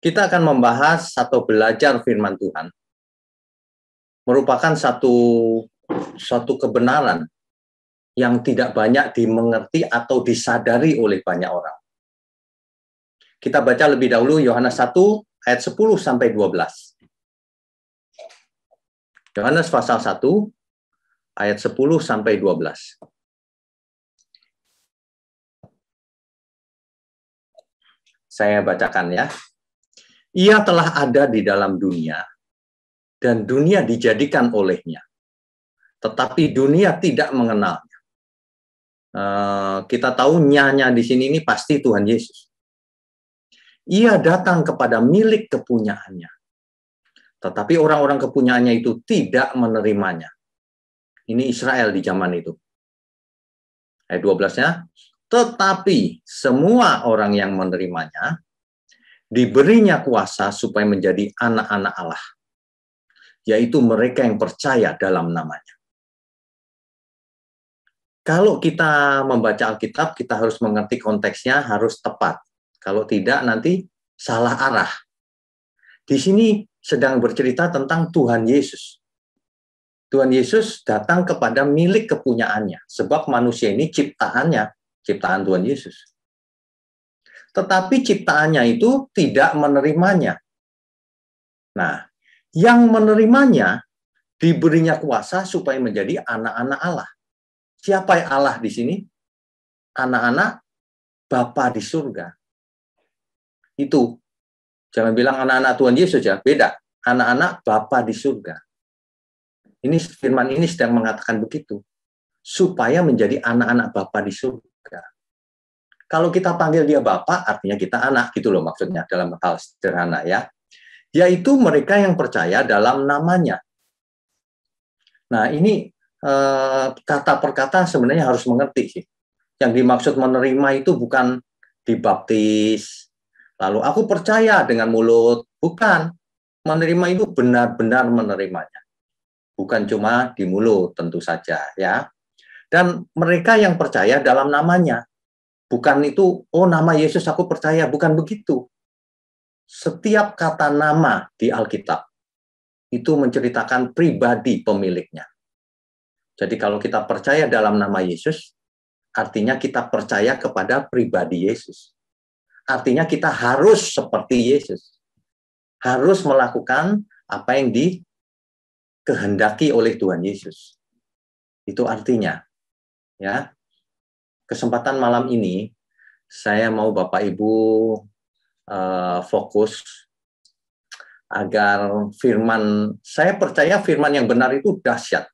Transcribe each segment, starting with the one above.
Kita akan membahas atau belajar firman Tuhan. Merupakan satu kebenaran yang tidak banyak dimengerti atau disadari oleh banyak orang. Kita baca lebih dahulu Yohanes 1 ayat 10 sampai 12. Yohanes pasal 1 ayat 10 sampai 12. Saya bacakan ya. Ia telah ada di dalam dunia, dan dunia dijadikan olehnya. Tetapi dunia tidak mengenalnya. Kita tahu nyanya di sini ini pasti Tuhan Yesus. Ia datang kepada milik kepunyaannya. Tetapi orang-orang kepunyaannya itu tidak menerimanya. Ini Israel di zaman itu. Ayat 12-nya. Tetapi semua orang yang menerimanya, diberinya kuasa supaya menjadi anak-anak Allah. Yaitu mereka yang percaya dalam namanya. Kalau kita membaca Alkitab, kita harus mengerti konteksnya, harus tepat. Kalau tidak, nanti salah arah. Di sini sedang bercerita tentang Tuhan Yesus. Tuhan Yesus datang kepada milik kepunyaannya. Sebab manusia ini ciptaan Tuhan Yesus. Tetapi ciptaannya itu tidak menerimanya. Nah, yang menerimanya diberinya kuasa supaya menjadi anak-anak Allah. Siapa yang Allah di sini? Anak-anak Bapa di surga. Itu. Jangan bilang anak-anak Tuhan Yesus ya, beda. Anak-anak Bapa di surga. Ini firman ini sedang mengatakan begitu. Supaya menjadi anak-anak Bapa di surga. Kalau kita panggil dia Bapa, artinya kita anak, gitu loh maksudnya dalam hal sederhana ya. Yaitu mereka yang percaya dalam namanya. Nah, ini kata per kata sebenarnya harus mengerti sih. Yang dimaksud menerima itu bukan dibaptis, lalu aku percaya dengan mulut. Bukan. Menerima itu benar-benar menerimanya. Bukan cuma di mulut, tentu saja ya. Dan mereka yang percaya dalam namanya. Bukan itu, oh nama Yesus aku percaya. Bukan begitu. Setiap kata nama di Alkitab itu menceritakan pribadi pemiliknya. Jadi kalau kita percaya dalam nama Yesus, artinya kita percaya kepada pribadi Yesus. Artinya kita harus seperti Yesus. Harus melakukan apa yang dikehendaki oleh Tuhan Yesus. Itu artinya. Ya. Kesempatan malam ini, saya mau Bapak Ibu fokus agar firman, saya percaya firman yang benar itu dahsyat.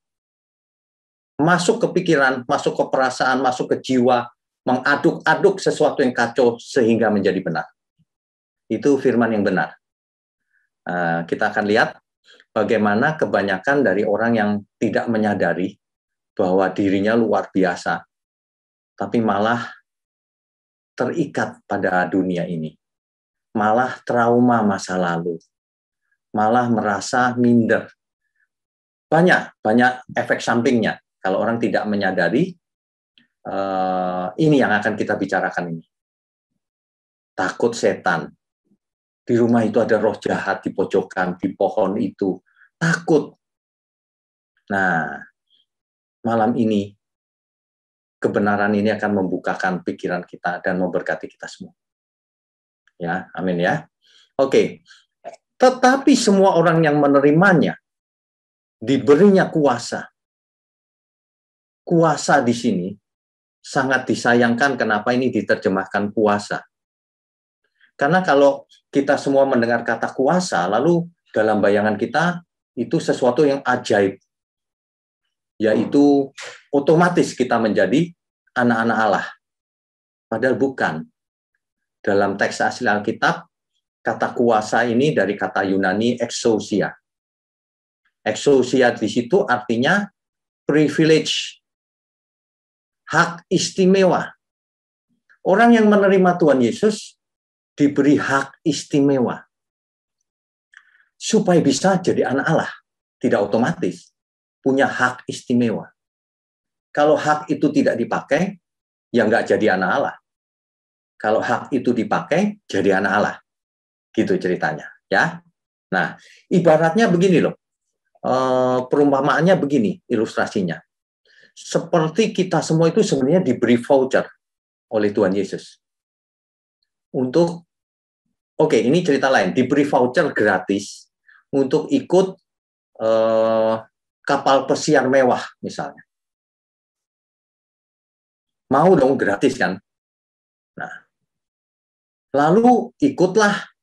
Masuk ke pikiran, masuk ke perasaan, masuk ke jiwa, mengaduk-aduk sesuatu yang kacau sehingga menjadi benar. Itu firman yang benar. Kita akan lihat bagaimana kebanyakan dari orang yang tidak menyadari bahwa dirinya luar biasa, tapi malah terikat pada dunia ini. Malah trauma masa lalu. Malah merasa minder. Banyak efek sampingnya. Kalau orang tidak menyadari, ini yang akan kita bicarakan ini. Takut setan. Di rumah itu ada roh jahat di pojokan, di pohon itu. Takut. Nah, malam ini, kebenaran ini akan membukakan pikiran kita dan memberkati kita semua. Ya, amin ya. Oke. Tetapi semua orang yang menerimanya, diberinya kuasa. Kuasa di sini sangat disayangkan kenapa ini diterjemahkan kuasa. Karena kalau kita semua mendengar kata kuasa, lalu dalam bayangan kita itu sesuatu yang ajaib. Yaitu otomatis kita menjadi anak-anak Allah. Padahal bukan. Dalam teks asli Alkitab, kata kuasa ini dari kata Yunani exousia. Exousia di situ artinya privilege. Hak istimewa. Orang yang menerima Tuhan Yesus diberi hak istimewa. Supaya bisa jadi anak Allah. Tidak otomatis. Punya hak istimewa. Kalau hak itu tidak dipakai, ya nggak jadi anak Allah. Kalau hak itu dipakai, jadi anak Allah. Gitu ceritanya, ya. Nah, ibaratnya begini loh. Perumpamaannya begini, ilustrasinya. Seperti kita semua itu sebenarnya diberi voucher oleh Tuhan Yesus. Untuk, oke, ini cerita lain, diberi voucher gratis untuk ikut kapal pesiar mewah misalnya. Mau dong gratis kan? Nah, lalu ikutlah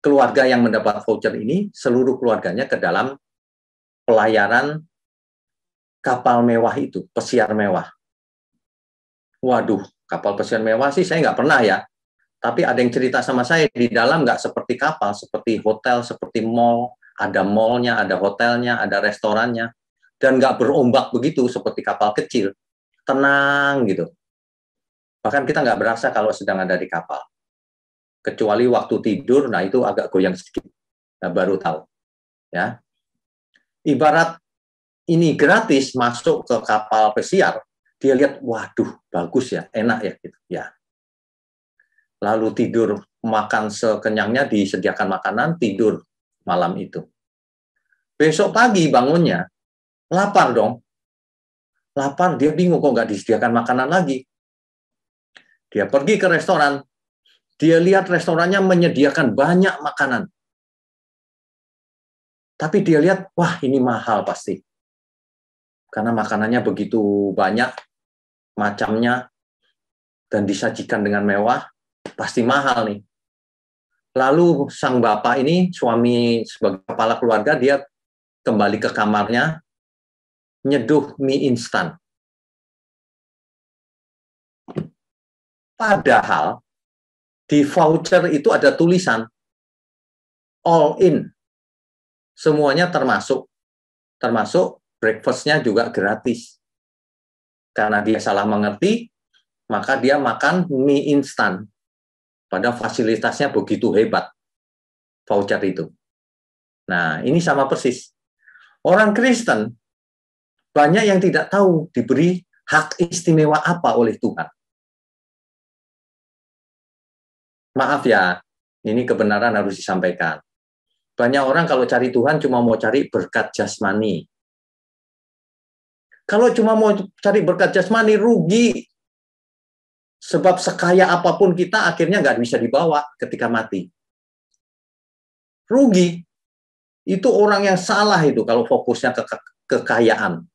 keluarga yang mendapat voucher ini, seluruh keluarganya ke dalam pelayaran kapal mewah itu, pesiar mewah. Waduh, kapal pesiar mewah sih saya nggak pernah ya. Tapi ada yang cerita sama saya, di dalam nggak seperti kapal, seperti hotel, seperti mall. Ada mallnya, ada hotelnya, ada restorannya. Dan nggak berombak begitu, seperti kapal kecil. Tenang gitu. Bahkan kita nggak berasa kalau sedang ada di kapal. Kecuali waktu tidur, nah itu agak goyang sedikit. Nah, baru tahu. Ya. Ibarat ini gratis masuk ke kapal pesiar, dia lihat, waduh, bagus ya, enak ya. Gitu. Ya. Lalu tidur, makan sekenyangnya, disediakan makanan, tidur malam itu. Besok pagi bangunnya, lapar dong. Lapar, dia bingung kok nggak disediakan makanan lagi. Dia pergi ke restoran, dia lihat restorannya menyediakan banyak makanan. Tapi dia lihat, wah ini mahal pasti. Karena makanannya begitu banyak, macamnya, dan disajikan dengan mewah, pasti mahal nih. Lalu sang bapak ini, suami sebagai kepala keluarga, dia kembali ke kamarnya, nyeduh mie instan. Padahal di voucher itu ada tulisan all in. Semuanya termasuk breakfast-nya juga gratis. Karena dia salah mengerti, maka dia makan mie instan. Padahal fasilitasnya begitu hebat, voucher itu. Nah, ini sama persis. Orang Kristen, banyak yang tidak tahu diberi hak istimewa apa oleh Tuhan. Maaf ya, ini kebenaran harus disampaikan. Banyak orang kalau cari Tuhan cuma mau cari berkat jasmani. Kalau cuma mau cari berkat jasmani, rugi. Sebab sekaya apapun kita, akhirnya nggak bisa dibawa ketika mati. Rugi. Itu orang yang salah itu kalau fokusnya ke kekayaan.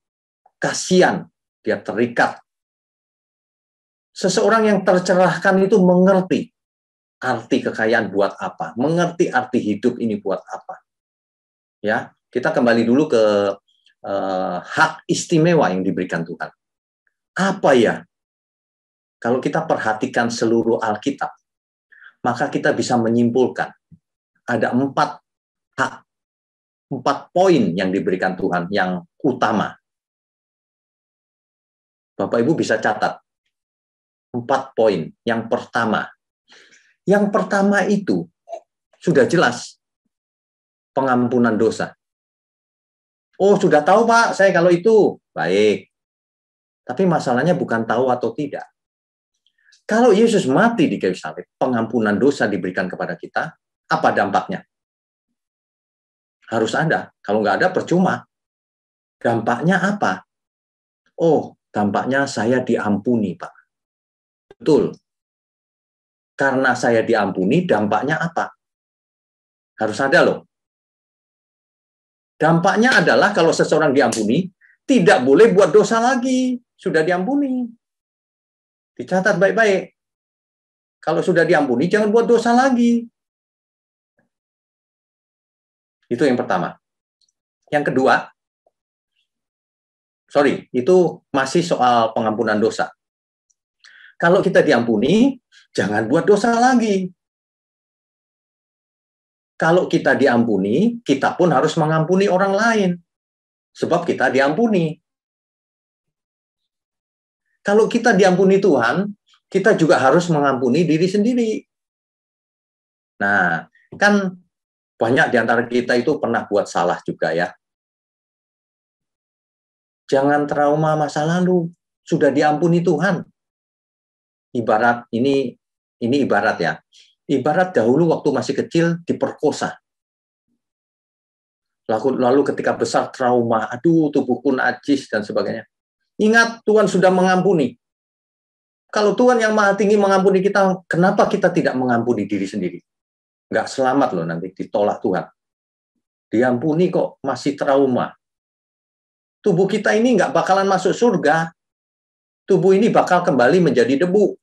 Kasihan, dia terikat. Seseorang yang tercerahkan itu mengerti arti kekayaan buat apa, mengerti arti hidup ini buat apa. Ya, kita kembali dulu ke hak istimewa yang diberikan Tuhan. Apa ya? Kalau kita perhatikan seluruh Alkitab, maka kita bisa menyimpulkan ada 4 hak, 4 poin yang diberikan Tuhan yang utama. Bapak Ibu bisa catat 4 poin. Yang pertama itu sudah jelas pengampunan dosa. Oh, sudah tahu Pak, saya kalau itu baik. Tapi masalahnya bukan tahu atau tidak. Kalau Yesus mati di kayu salib, pengampunan dosa diberikan kepada kita, apa dampaknya? Harus ada. Kalau nggak ada, percuma. Dampaknya apa? Oh, dampaknya saya diampuni, Pak. Betul. Karena saya diampuni, dampaknya apa? Harus ada loh. Dampaknya adalah kalau seseorang diampuni, tidak boleh buat dosa lagi. Sudah diampuni. Dicatat baik-baik. Kalau sudah diampuni, jangan buat dosa lagi. Itu yang pertama. Yang kedua, itu masih soal pengampunan dosa. Kalau kita diampuni, jangan buat dosa lagi. Kalau kita diampuni, kita pun harus mengampuni orang lain. Sebab kita diampuni. Kalau kita diampuni Tuhan, kita juga harus mengampuni diri sendiri. Nah, kan banyak di antara kita itu pernah buat salah juga ya. Jangan trauma masa lalu, sudah diampuni Tuhan. Ibarat ini ibarat ya. Ibarat dahulu waktu masih kecil diperkosa. Lalu ketika besar trauma, aduh tubuhku najis dan sebagainya. Ingat, Tuhan sudah mengampuni. Kalau Tuhan yang Maha Tinggi mengampuni kita, kenapa kita tidak mengampuni diri sendiri? Nggak selamat loh nanti, ditolak Tuhan. Diampuni kok masih trauma. Tubuh kita ini nggak bakalan masuk surga. Tubuh ini bakal kembali menjadi debu.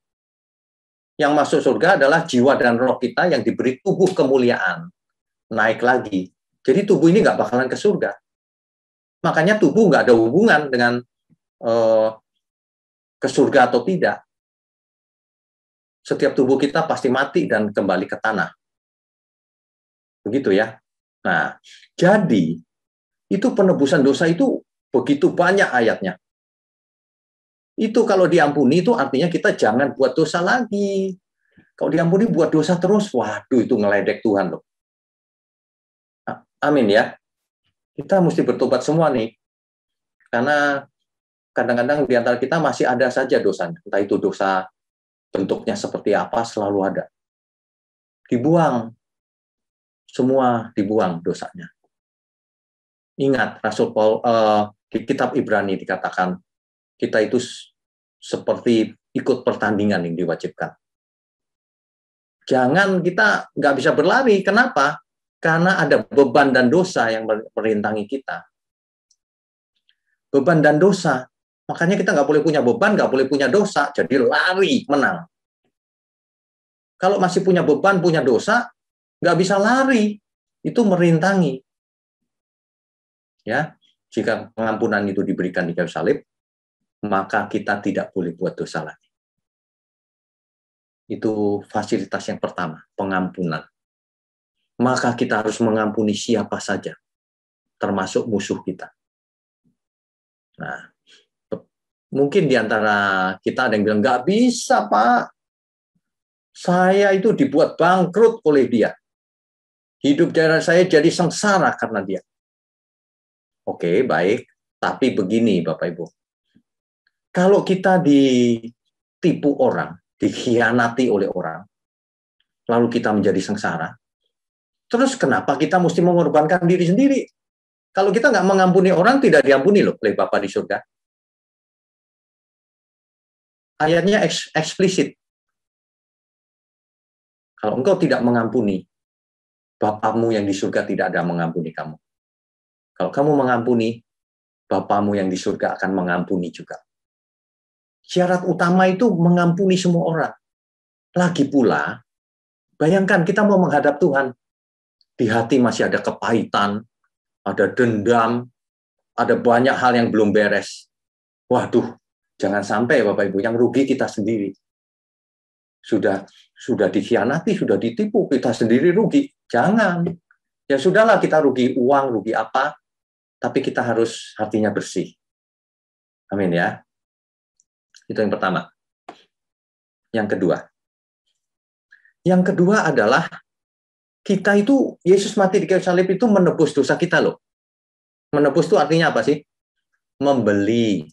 Yang masuk surga adalah jiwa dan roh kita yang diberi tubuh kemuliaan. Naik lagi. Jadi tubuh ini nggak bakalan ke surga. Makanya tubuh nggak ada hubungan dengan ke surga atau tidak. Setiap tubuh kita pasti mati dan kembali ke tanah. Begitu ya. Nah, jadi itu penebusan dosa itu begitu banyak ayatnya. Itu kalau diampuni itu artinya kita jangan buat dosa lagi. Kalau diampuni buat dosa terus, waduh itu ngeledek Tuhan loh. Amin ya. Kita mesti bertobat semua nih. Karena kadang-kadang di antara kita masih ada saja dosanya. Entah itu dosa bentuknya seperti apa, selalu ada. Dibuang. Semua dibuang dosanya. Ingat, Rasul Paul di kitab Ibrani dikatakan, kita itu seperti ikut pertandingan yang diwajibkan. Jangan kita nggak bisa berlari. Kenapa? Karena ada beban dan dosa yang merintangi kita. Beban dan dosa. Makanya kita nggak boleh punya beban, nggak boleh punya dosa. Jadi lari, menang. Kalau masih punya beban, punya dosa, nggak bisa lari. Itu merintangi. Ya, jika pengampunan itu diberikan di kayu salib, maka kita tidak boleh buat dosa lagi. Itu fasilitas yang pertama, pengampunan. Maka kita harus mengampuni siapa saja, termasuk musuh kita. Nah, mungkin di antara kita ada yang bilang, nggak bisa, Pak. Saya itu dibuat bangkrut oleh dia. Hidup saya jadi sengsara karena dia. Oke, baik. Tapi begini, Bapak Ibu. Kalau kita ditipu orang, dikhianati oleh orang, lalu kita menjadi sengsara, terus kenapa kita mesti mengorbankan diri sendiri? Kalau kita nggak mengampuni orang, tidak diampuni loh oleh Bapa di surga. Ayatnya eksplisit. Kalau engkau tidak mengampuni, Bapamu yang di surga tidak ada mengampuni kamu. Kalau kamu mengampuni, Bapamu yang di surga akan mengampuni juga. Syarat utama itu mengampuni semua orang. Lagi pula, bayangkan kita mau menghadap Tuhan. Di hati masih ada kepahitan, ada dendam, ada banyak hal yang belum beres. Waduh, jangan sampai Bapak Ibu, yang rugi kita sendiri. Sudah dikhianati, sudah ditipu, kita sendiri rugi. Jangan. Ya sudahlah, kita rugi uang, rugi apa, tapi kita harus hatinya bersih. Amin ya. Itu yang pertama. Yang kedua adalah kita itu, Yesus mati di kayu salib itu menebus dosa kita loh. Menebus itu artinya apa sih? Membeli.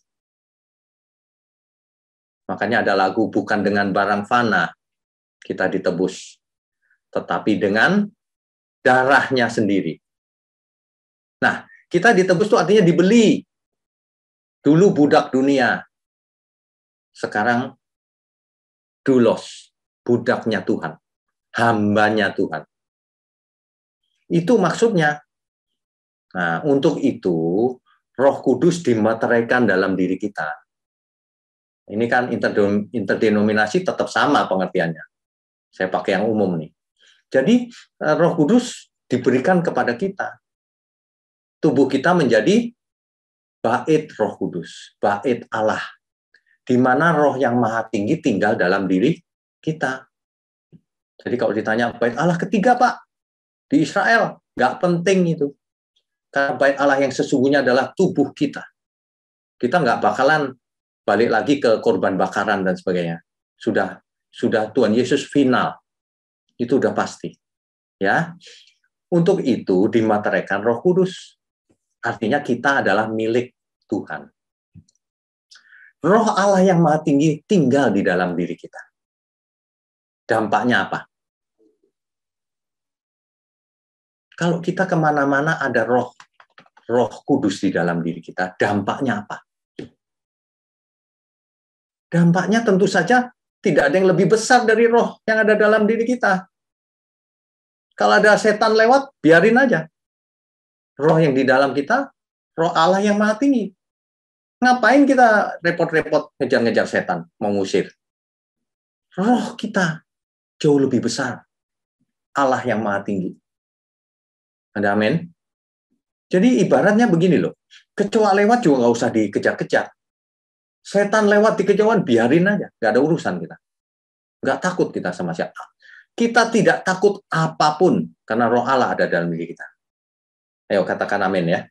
Makanya ada lagu, bukan dengan barang fana kita ditebus, tetapi dengan darahnya sendiri. Nah, kita ditebus itu artinya dibeli. Dulu budak dunia, sekarang doulos, budaknya Tuhan, hambanya Tuhan. Itu maksudnya. Nah, untuk itu, Roh Kudus dimateraikan dalam diri kita. Ini kan interdenominasi tetap sama pengertiannya. Saya pakai yang umum nih. Jadi, Roh Kudus diberikan kepada kita. Tubuh kita menjadi bait Roh Kudus, bait Allah. Di mana Roh yang Maha Tinggi tinggal dalam diri kita. Jadi kalau ditanya, bait Allah ketiga, Pak, di Israel, nggak penting itu. Karena bait Allah yang sesungguhnya adalah tubuh kita. Kita nggak bakalan balik lagi ke korban bakaran dan sebagainya. Sudah Tuhan Yesus final. Itu udah pasti. Ya. Untuk itu dimateraikan Roh Kudus. Artinya kita adalah milik Tuhan. Roh Allah yang Maha Tinggi tinggal di dalam diri kita. Dampaknya apa? Kalau kita kemana-mana ada roh kudus di dalam diri kita, dampaknya apa? Dampaknya tentu saja tidak ada yang lebih besar dari roh yang ada dalam diri kita. Kalau ada setan lewat, biarin aja. Roh yang di dalam kita, roh Allah yang maha tinggi. Ngapain kita repot-repot ngejar-ngejar setan, mengusir? Roh kita jauh lebih besar. Allah yang maha tinggi. Ada amin? Jadi ibaratnya begini loh, kecoa lewat juga nggak usah dikejar-kejar. Setan lewat di kejauhan, biarin aja. Nggak ada urusan kita. Nggak takut kita sama siapa. Kita tidak takut apapun, karena roh Allah ada dalam diri kita. Ayo katakan amin ya.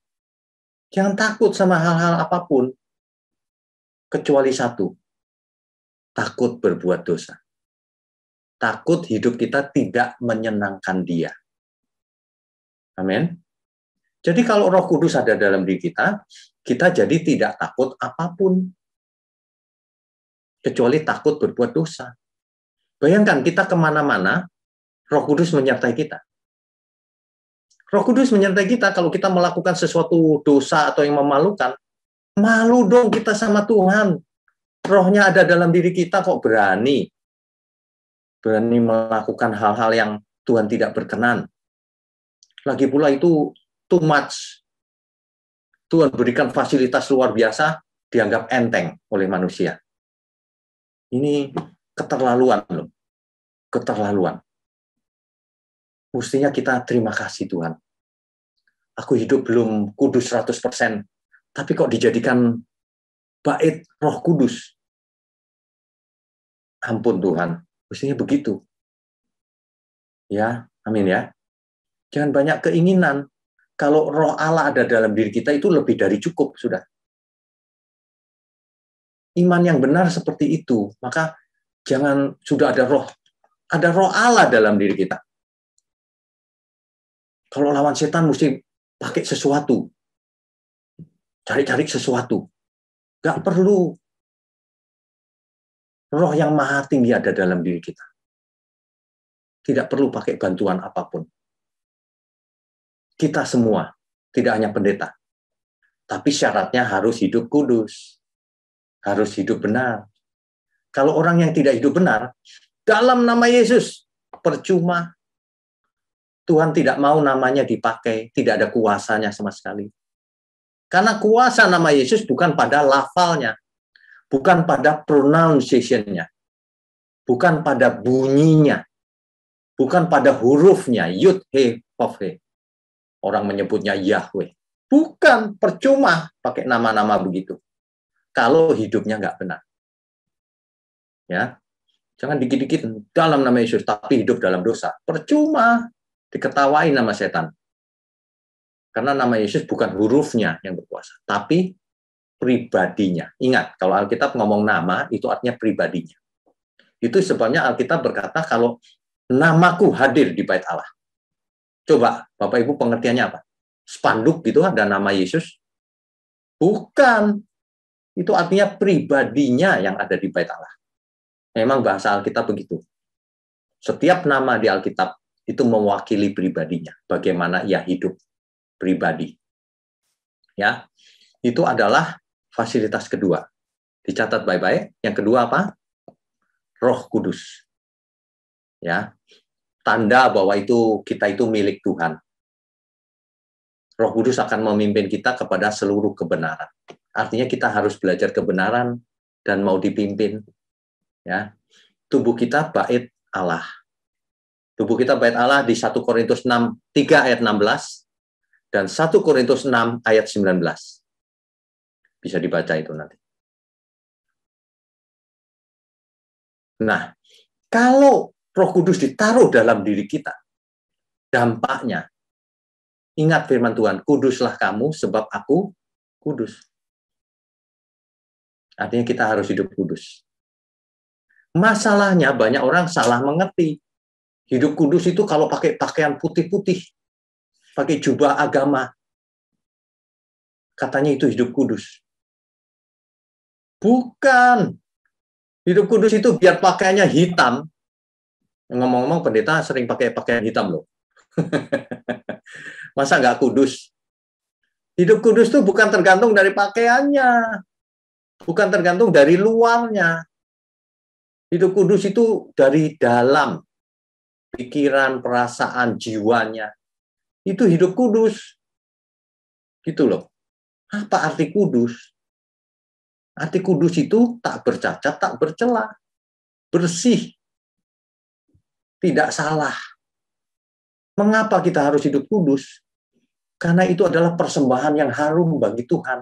Jangan takut sama hal-hal apapun, kecuali satu, takut berbuat dosa. Takut hidup kita tidak menyenangkan Dia. Amin. Jadi kalau Roh Kudus ada dalam diri kita, kita jadi tidak takut apapun, kecuali takut berbuat dosa. Bayangkan kita kemana-mana, Roh Kudus menyertai kita. Roh Kudus menyertai kita kalau kita melakukan sesuatu dosa atau yang memalukan, malu dong kita sama Tuhan. Rohnya ada dalam diri kita kok berani melakukan hal-hal yang Tuhan tidak berkenan. Lagi pula itu too much. Tuhan berikan fasilitas luar biasa, dianggap enteng oleh manusia. Ini keterlaluan loh. Keterlaluan. Mestinya kita terima kasih Tuhan. Aku hidup belum kudus 100%, tapi kok dijadikan bait Roh Kudus. Ampun Tuhan, mestinya begitu. Ya, amin ya. Jangan banyak keinginan. Kalau roh Allah ada dalam diri kita itu lebih dari cukup, sudah. Iman yang benar seperti itu, maka jangan sudah ada roh Allah dalam diri kita. Kalau lawan setan mesti pakai sesuatu. Cari-cari sesuatu. Gak perlu. Roh yang maha tinggi ada dalam diri kita. Tidak perlu pakai bantuan apapun. Kita semua, tidak hanya pendeta. Tapi syaratnya harus hidup kudus. Harus hidup benar. Kalau orang yang tidak hidup benar, dalam nama Yesus, percuma. Tuhan tidak mau namanya dipakai, tidak ada kuasanya sama sekali. Karena kuasa nama Yesus bukan pada lafalnya, bukan pada pronunciation-nya, bukan pada bunyinya, bukan pada hurufnya, yud, he, vav, he. Orang menyebutnya Yahweh. Bukan, percuma pakai nama-nama begitu. Kalau hidupnya nggak benar. Ya, jangan dikit-dikit dalam nama Yesus, tapi hidup dalam dosa. Percuma, diketawain nama setan. Karena nama Yesus bukan hurufnya yang berkuasa, tapi pribadinya. Ingat, kalau Alkitab ngomong nama, itu artinya pribadinya. Itu sebabnya Alkitab berkata kalau namaku hadir di bait Allah. Coba, Bapak Ibu pengertiannya apa? Spanduk gitu ada nama Yesus? Bukan. Itu artinya pribadinya yang ada di bait Allah. Memang bahasa Alkitab begitu. Setiap nama di Alkitab itu mewakili pribadinya. Bagaimana ia hidup pribadi. Ya, itu adalah fasilitas kedua. Dicatat baik-baik. Yang kedua apa? Roh Kudus. Ya, tanda bahwa kita itu milik Tuhan. Roh Kudus akan memimpin kita kepada seluruh kebenaran. Artinya kita harus belajar kebenaran dan mau dipimpin. Ya, tubuh kita bait Allah. Tubuh kita bait Allah di 1 Korintus 3 ayat 16 dan 1 Korintus 6 ayat 19. Bisa dibaca itu nanti. Nah, kalau Roh Kudus ditaruh dalam diri kita, dampaknya, ingat firman Tuhan, kuduslah kamu sebab aku kudus. Artinya kita harus hidup kudus. Masalahnya banyak orang salah mengerti. Hidup kudus itu kalau pakai pakaian putih-putih, pakai jubah agama, katanya itu hidup kudus. Bukan. Hidup kudus itu biar pakaiannya hitam. Ngomong-ngomong pendeta sering pakai pakaian hitam loh. Masa nggak kudus? Hidup kudus itu bukan tergantung dari pakaiannya, bukan tergantung dari luarnya. Hidup kudus itu dari dalam, pikiran, perasaan, jiwanya. Itu hidup kudus. Gitu loh. Apa arti kudus? Arti kudus itu tak bercacat, tak bercela, bersih, tidak salah. Mengapa kita harus hidup kudus? Karena itu adalah persembahan yang harum bagi Tuhan.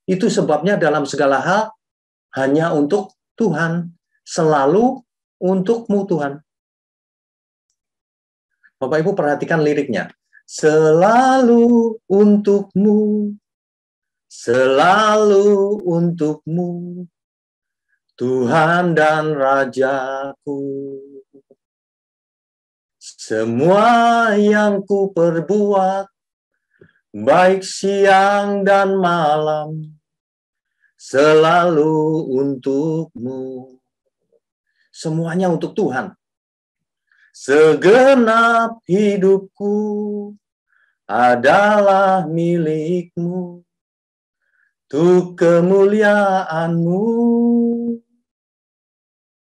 Itu sebabnya dalam segala hal hanya untuk Tuhan, selalu untukmu Tuhan. Bapak Ibu perhatikan liriknya. Selalu untukmu, selalu untukmu, Tuhan dan Rajaku. Semua yang ku perbuat, baik siang dan malam, selalu untukmu. Semuanya untuk Tuhan. Segenap hidupku adalah milikmu, untuk kemuliaanmu,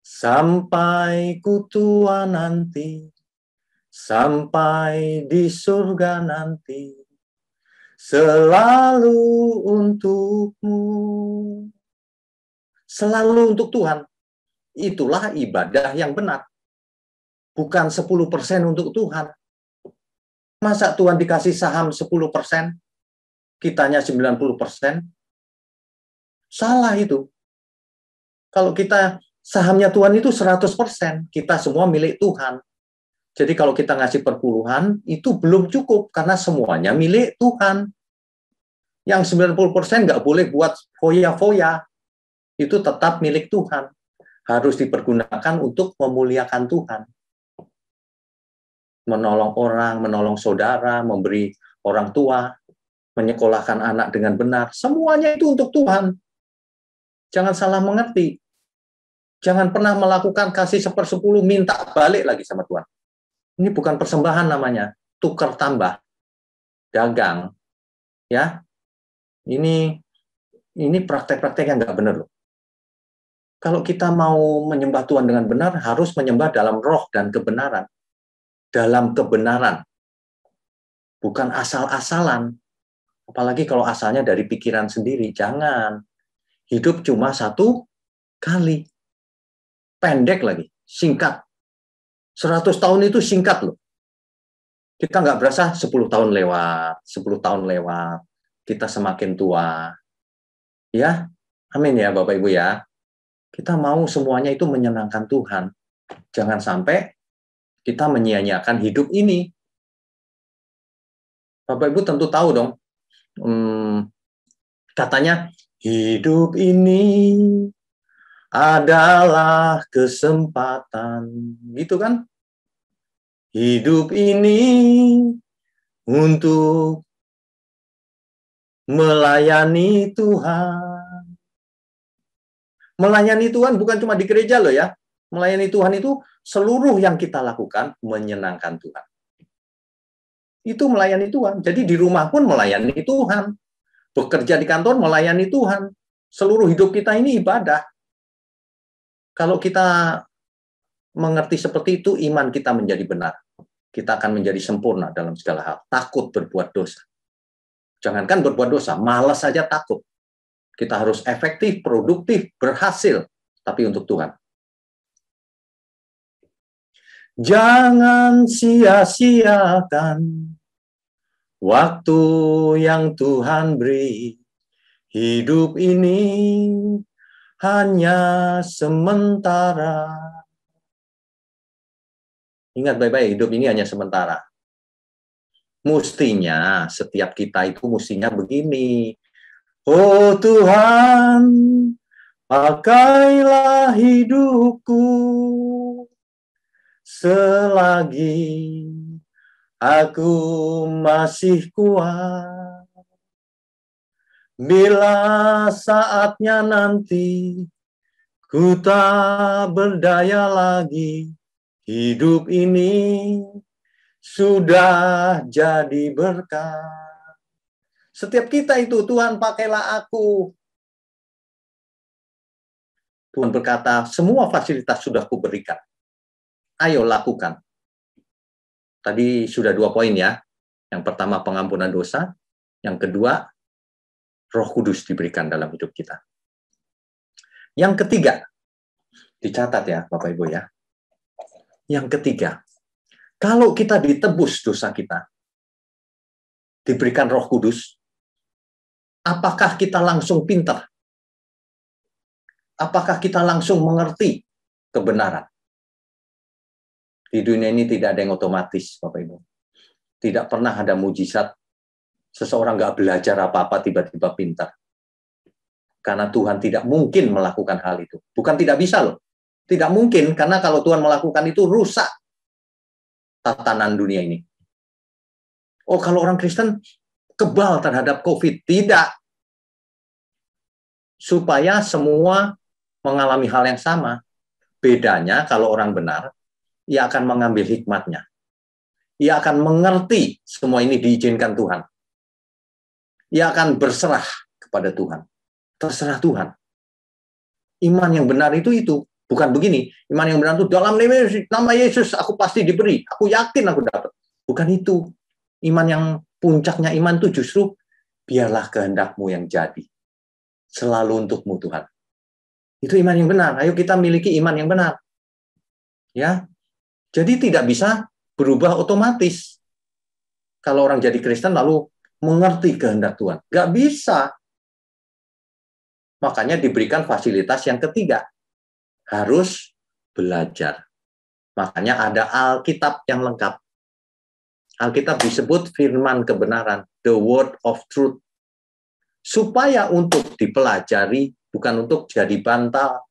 sampai ku tua nanti, sampai di surga nanti, selalu untukmu. Selalu untuk Tuhan. Itulah ibadah yang benar. Bukan 10% untuk Tuhan. Masa Tuhan dikasih saham 10%, kitanya 90%? Salah itu. Kalau kita sahamnya Tuhan itu 100%, kita semua milik Tuhan. Jadi kalau kita ngasih perpuluhan, itu belum cukup, karena semuanya milik Tuhan. Yang 90% nggak boleh buat foya-foya. Itu tetap milik Tuhan. Harus dipergunakan untuk memuliakan Tuhan. Menolong orang, menolong saudara, memberi orang tua, menyekolahkan anak dengan benar. Semuanya itu untuk Tuhan. Jangan salah mengerti. Jangan pernah melakukan kasih 1/10, minta balik lagi sama Tuhan. Ini bukan persembahan namanya, tukar tambah, dagang. Ya, ini praktek-praktek yang nggak benar loh. Kalau kita mau menyembah Tuhan dengan benar, harus menyembah dalam roh dan kebenaran. Dalam kebenaran. Bukan asal-asalan. Apalagi kalau asalnya dari pikiran sendiri. Jangan. Hidup cuma satu kali. Pendek lagi. Singkat. 100 tahun itu singkat loh. Kita nggak berasa 10 tahun lewat. 10 tahun lewat. Kita semakin tua. Ya. Amin ya Bapak Ibu ya. Kita mau semuanya itu menyenangkan Tuhan. Jangan sampai kita menyia-nyiakan hidup ini. Bapak Ibu tentu tahu dong, katanya hidup ini adalah kesempatan, gitu kan? Hidup ini untuk melayani Tuhan. Melayani Tuhan bukan cuma di gereja loh ya. Melayani Tuhan itu seluruh yang kita lakukan menyenangkan Tuhan. Itu melayani Tuhan. Jadi di rumah pun melayani Tuhan. Bekerja di kantor melayani Tuhan. Seluruh hidup kita ini ibadah. Kalau kita mengerti seperti itu, iman kita menjadi benar. Kita akan menjadi sempurna dalam segala hal. Takut berbuat dosa. Jangankan berbuat dosa, malas saja takut. Kita harus efektif, produktif, berhasil. Tapi untuk Tuhan. Jangan sia-siakan waktu yang Tuhan beri. Hidup ini hanya sementara. Ingat baik-baik, hidup ini hanya sementara. Mestinya setiap kita itu mestinya begini. Oh Tuhan, pakailah hidupku selagi aku masih kuat. Bila saatnya nanti ku tak berdaya lagi, hidup ini sudah jadi berkat. Setiap kita itu, Tuhan pakailah aku. Tuhan berkata, semua fasilitas sudah kuberikan. Ayo lakukan. Tadi sudah 2 poin ya. Yang pertama pengampunan dosa. Yang kedua, Roh Kudus diberikan dalam hidup kita. Yang ketiga, dicatat ya Bapak Ibu ya. Yang ketiga, kalau kita ditebus dosa kita, diberikan Roh Kudus, apakah kita langsung pintar? Apakah kita langsung mengerti kebenaran? Di dunia ini tidak ada yang otomatis, Bapak Ibu. Tidak pernah ada mujizat. Seseorang nggak belajar apa-apa tiba-tiba pintar. Karena Tuhan tidak mungkin melakukan hal itu. Bukan tidak bisa loh. Tidak mungkin, karena kalau Tuhan melakukan itu rusak tatanan dunia ini. Oh, kalau orang Kristen kebal terhadap COVID. Tidak. Supaya semua mengalami hal yang sama. Bedanya kalau orang benar, ia akan mengambil hikmatnya. Ia akan mengerti semua ini diizinkan Tuhan. Ia akan berserah kepada Tuhan. Terserah Tuhan. Iman yang benar itu. Bukan begini. Iman yang benar itu dalam nama Yesus aku pasti diberi. Aku yakin aku dapat. Bukan itu. Iman yang puncaknya iman itu justru biarlah kehendakmu yang jadi. Selalu untukmu Tuhan. Itu iman yang benar. Ayo kita miliki iman yang benar. Ya. Jadi tidak bisa berubah otomatis. Kalau orang jadi Kristen lalu mengerti kehendak Tuhan. Nggak bisa. Makanya diberikan fasilitas yang ketiga. Harus belajar. Makanya ada Alkitab yang lengkap. Alkitab disebut firman kebenaran. The word of truth. Supaya untuk dipelajari, bukan untuk jadi bantal.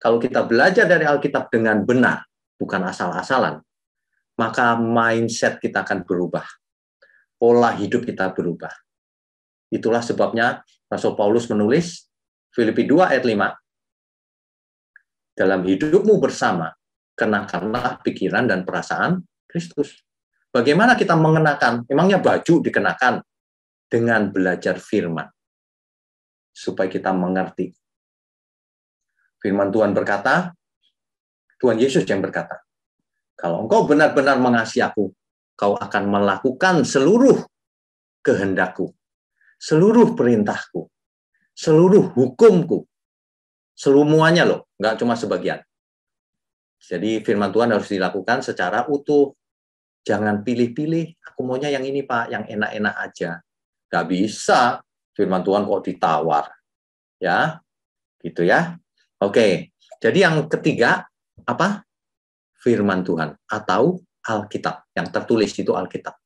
Kalau kita belajar dari Alkitab dengan benar, bukan asal-asalan, maka mindset kita akan berubah. Pola hidup kita berubah. Itulah sebabnya Rasul Paulus menulis Filipi 2 ayat 5. Dalam hidupmu bersama, kenakanlah pikiran dan perasaan Kristus. Bagaimana kita mengenakan? Emangnya baju dikenakan? Dengan belajar firman. Supaya kita mengerti. Firman Tuhan berkata, Tuhan Yesus yang berkata, kalau engkau benar-benar mengasihi aku, kau akan melakukan seluruh kehendakku, seluruh perintahku, seluruh hukumku, semuanya loh, nggak cuma sebagian. Jadi firman Tuhan harus dilakukan secara utuh. Jangan pilih-pilih, aku maunya yang ini Pak, yang enak-enak aja. Nggak bisa, firman Tuhan kok ditawar. Ya, gitu ya. Oke, jadi yang ketiga, apa? Firman Tuhan atau Alkitab. Yang tertulis itu Alkitab.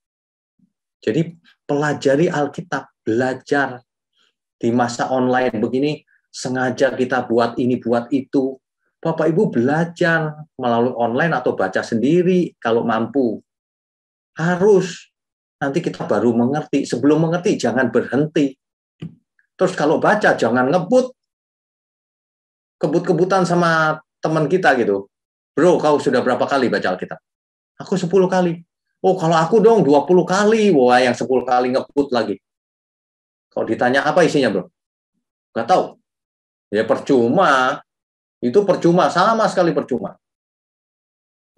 Jadi pelajari Alkitab, belajar. Di masa online begini, sengaja kita buat ini, buat itu. Bapak Ibu belajar melalui online atau baca sendiri kalau mampu. Harus. Nanti kita baru mengerti. Sebelum mengerti, jangan berhenti. Terus kalau baca, jangan ngebut. Kebut-kebutan sama teman kita gitu. Bro, kau sudah berapa kali baca Alkitab? Aku 10 kali. Oh, kalau aku dong 20 kali. Wah, yang 10 kali ngebut lagi. Kalau ditanya apa isinya, bro? Nggak tahu. Ya percuma. Itu percuma, sama sekali percuma.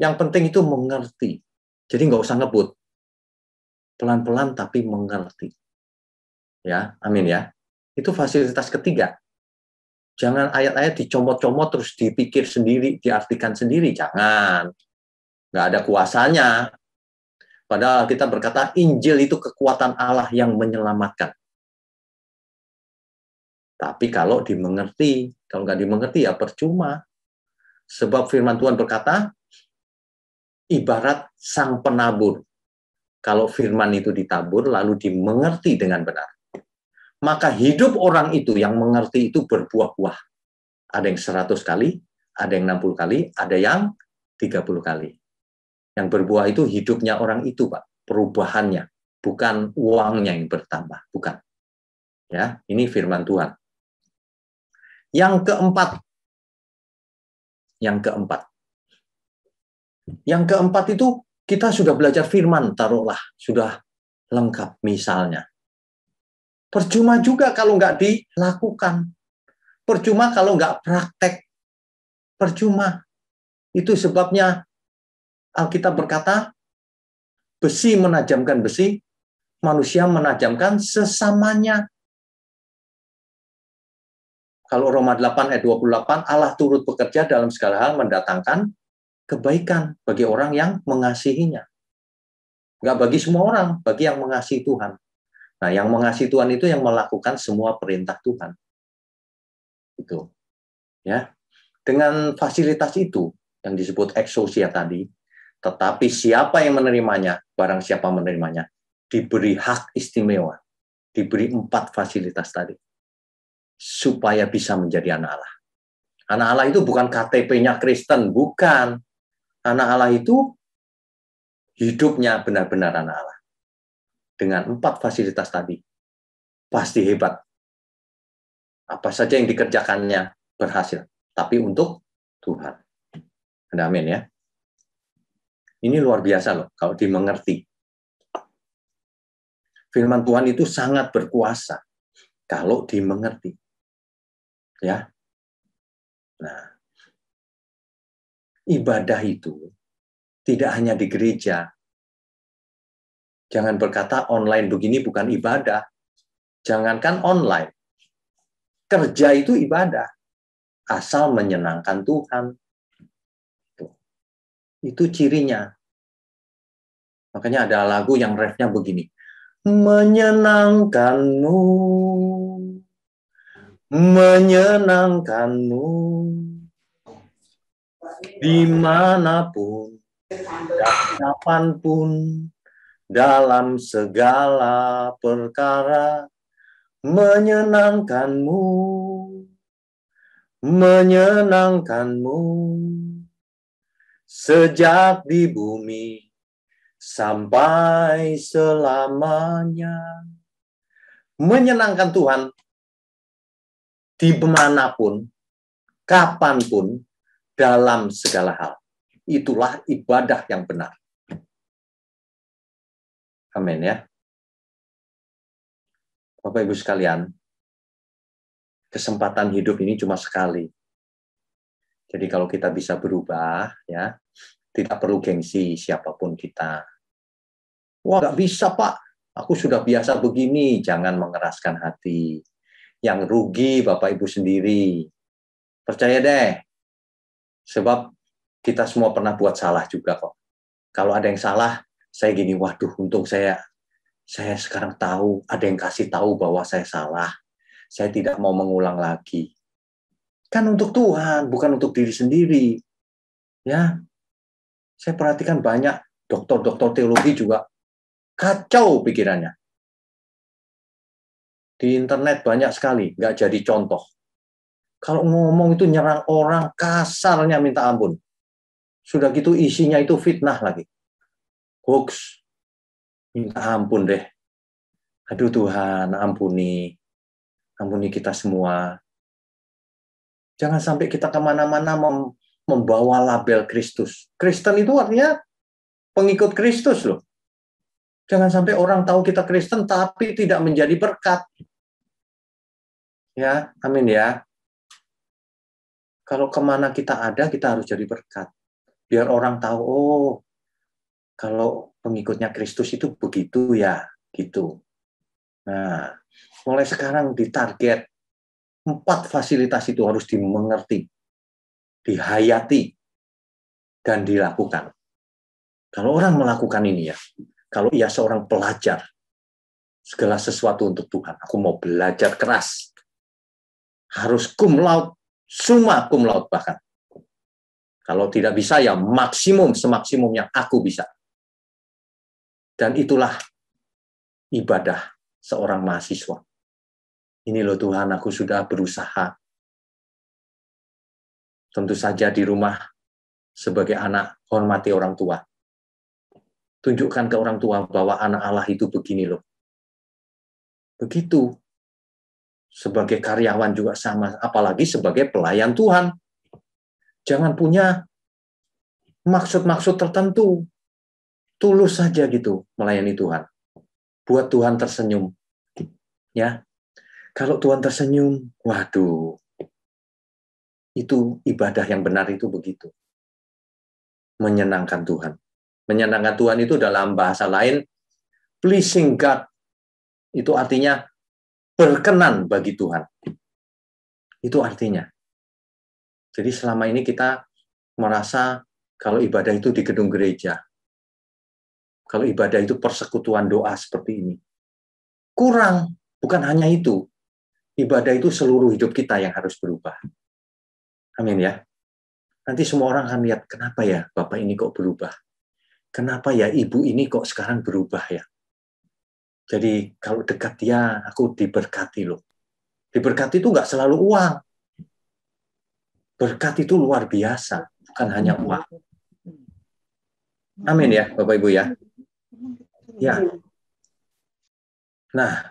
Yang penting itu mengerti. Jadi nggak usah ngebut. Pelan-pelan tapi mengerti. Ya, amin ya. Itu fasilitas ketiga. Jangan ayat-ayat dicomot-comot terus dipikir sendiri, diartikan sendiri. Jangan. Nggak ada kuasanya. Padahal kita berkata, Injil itu kekuatan Allah yang menyelamatkan. Tapi kalau dimengerti, kalau nggak dimengerti ya percuma. Sebab firman Tuhan berkata, ibarat sang penabur. Kalau firman itu ditabur, lalu dimengerti dengan benar. Maka hidup orang itu yang mengerti itu berbuah-buah. Ada yang 100 kali, ada yang 60 kali, ada yang 30 kali. Yang berbuah itu hidupnya orang itu, Pak. Perubahannya. Bukan uangnya yang bertambah. Bukan. Ya, ini firman Tuhan. Yang keempat. Yang keempat itu Kita sudah belajar firman, taruhlah, sudah lengkap misalnya. Percuma juga kalau nggak dilakukan. Percuma kalau nggak praktek. Percuma. Itu sebabnya Alkitab berkata, besi menajamkan besi, manusia menajamkan sesamanya. Kalau Roma 8 ayat 28, Allah turut bekerja dalam segala hal mendatangkan kebaikan bagi orang yang mengasihinya. Nggak bagi semua orang, bagi yang mengasihi Tuhan. Nah, yang mengasihi Tuhan itu yang melakukan semua perintah Tuhan. Itu. Ya. Dengan fasilitas itu, yang disebut exousia tadi, tetapi siapa yang menerimanya, barang siapa menerimanya, diberi hak istimewa, diberi 4 fasilitas tadi, supaya bisa menjadi anak Allah. Anak Allah itu bukan KTP-nya Kristen, bukan. Anak Allah itu hidupnya benar-benar anak Allah. Dengan 4 fasilitas tadi, pasti hebat. Apa saja yang dikerjakannya berhasil, tapi untuk Tuhan. Amin ya. Ini luar biasa loh, kalau dimengerti. Firman Tuhan itu sangat berkuasa, kalau dimengerti. Ya. Nah, ibadah itu tidak hanya di gereja. Jangan berkata online begini bukan ibadah. Jangankan online. Kerja itu ibadah. Asal menyenangkan Tuhan. Itu cirinya. Makanya ada lagu yang refnya begini. Menyenangkanmu. Menyenangkanmu. Dimanapun. Dan kapanpun. Dalam segala perkara. Menyenangkanmu. Menyenangkanmu. Sejak di bumi sampai selamanya. Menyenangkan Tuhan dimanapun, kapanpun, dalam segala hal. Itulah ibadah yang benar. Amin ya. Bapak Ibu sekalian, kesempatan hidup ini cuma sekali. Jadi kalau kita bisa berubah, ya, tidak perlu gengsi siapapun kita. Wah, nggak bisa Pak, aku sudah biasa begini. Jangan mengeraskan hati. Yang rugi Bapak Ibu sendiri. Percaya deh, sebab kita semua pernah buat salah juga kok. Kalau ada yang salah, saya gini, waduh, untung saya sekarang tahu, ada yang kasih tahu bahwa saya salah. Saya tidak mau mengulang lagi. Kan untuk Tuhan, bukan untuk diri sendiri. Ya, saya perhatikan banyak dokter-dokter teologi juga kacau pikirannya. Di internet banyak sekali, nggak jadi contoh. Kalau ngomong itu nyerang orang, kasarnya minta ampun. Sudah gitu isinya itu fitnah lagi. Hoax. Minta ampun deh. Aduh Tuhan, ampuni. Ampuni kita semua. Jangan sampai kita kemana-mana membawa label Kristus. Kristen itu artinya pengikut Kristus loh. Jangan sampai orang tahu kita Kristen tapi tidak menjadi berkat. Ya, amin ya. Kalau kemana kita ada, kita harus jadi berkat. Biar orang tahu, oh, kalau pengikutnya Kristus itu begitu ya, gitu. Nah, mulai sekarang ditarget 4 fasilitas itu harus dimengerti, dihayati, dan dilakukan. Kalau orang melakukan ini ya, kalau ia seorang pelajar, segala sesuatu untuk Tuhan. Aku mau belajar keras. Harus cum laude, summa cum laude bahkan. Kalau tidak bisa ya maksimum, semaksimum yang aku bisa. Dan itulah ibadah seorang mahasiswa. Ini loh Tuhan, aku sudah berusaha. Tentu saja di rumah, sebagai anak, hormati orang tua. Tunjukkan ke orang tua bahwa anak Allah itu begini loh. Begitu. Sebagai karyawan juga sama, apalagi sebagai pelayan Tuhan. Jangan punya maksud-maksud tertentu. tulus saja gitu melayani Tuhan. Buat Tuhan tersenyum. Ya. Kalau Tuhan tersenyum, waduh. Itu ibadah yang benar itu begitu. Menyenangkan Tuhan. Menyenangkan Tuhan itu dalam bahasa lain, pleasing God. Itu artinya berkenan bagi Tuhan. Itu artinya. Jadi selama ini kita merasa kalau ibadah itu di gedung gereja, kalau ibadah itu persekutuan doa seperti ini. Kurang, bukan hanya itu. Ibadah itu seluruh hidup kita yang harus berubah. Amin ya. Nanti semua orang akan lihat, kenapa ya Bapak ini kok berubah? Kenapa ya Ibu ini kok sekarang berubah ya? Jadi kalau dekat dia, aku diberkati loh. Diberkati itu nggak selalu uang. Berkat itu luar biasa, bukan hanya uang. Amin ya, Bapak Ibu ya. Ya. Nah,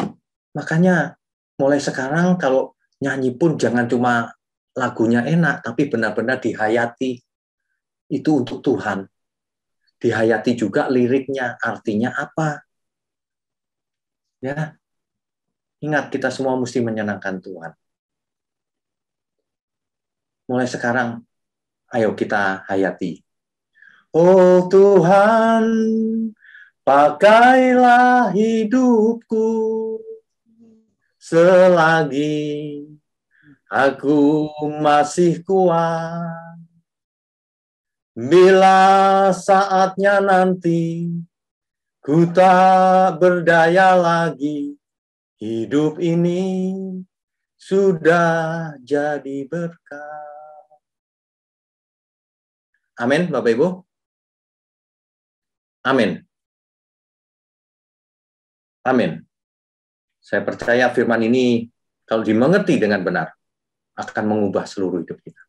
makanya mulai sekarang kalau nyanyi pun jangan cuma lagunya enak, tapi benar-benar dihayati. Itu untuk Tuhan. Dihayati juga liriknya, artinya apa. Ya. Ingat, kita semua mesti menyenangkan Tuhan. Mulai sekarang, ayo kita hayati. Oh Tuhan, pakailah hidupku selagi aku masih kuat. Bila saatnya nanti ku tak berdaya lagi, hidup ini sudah jadi berkat. Amin, Bapak Ibu. Amin. Amin. Saya percaya firman ini kalau dimengerti dengan benar akan mengubah seluruh hidup kita.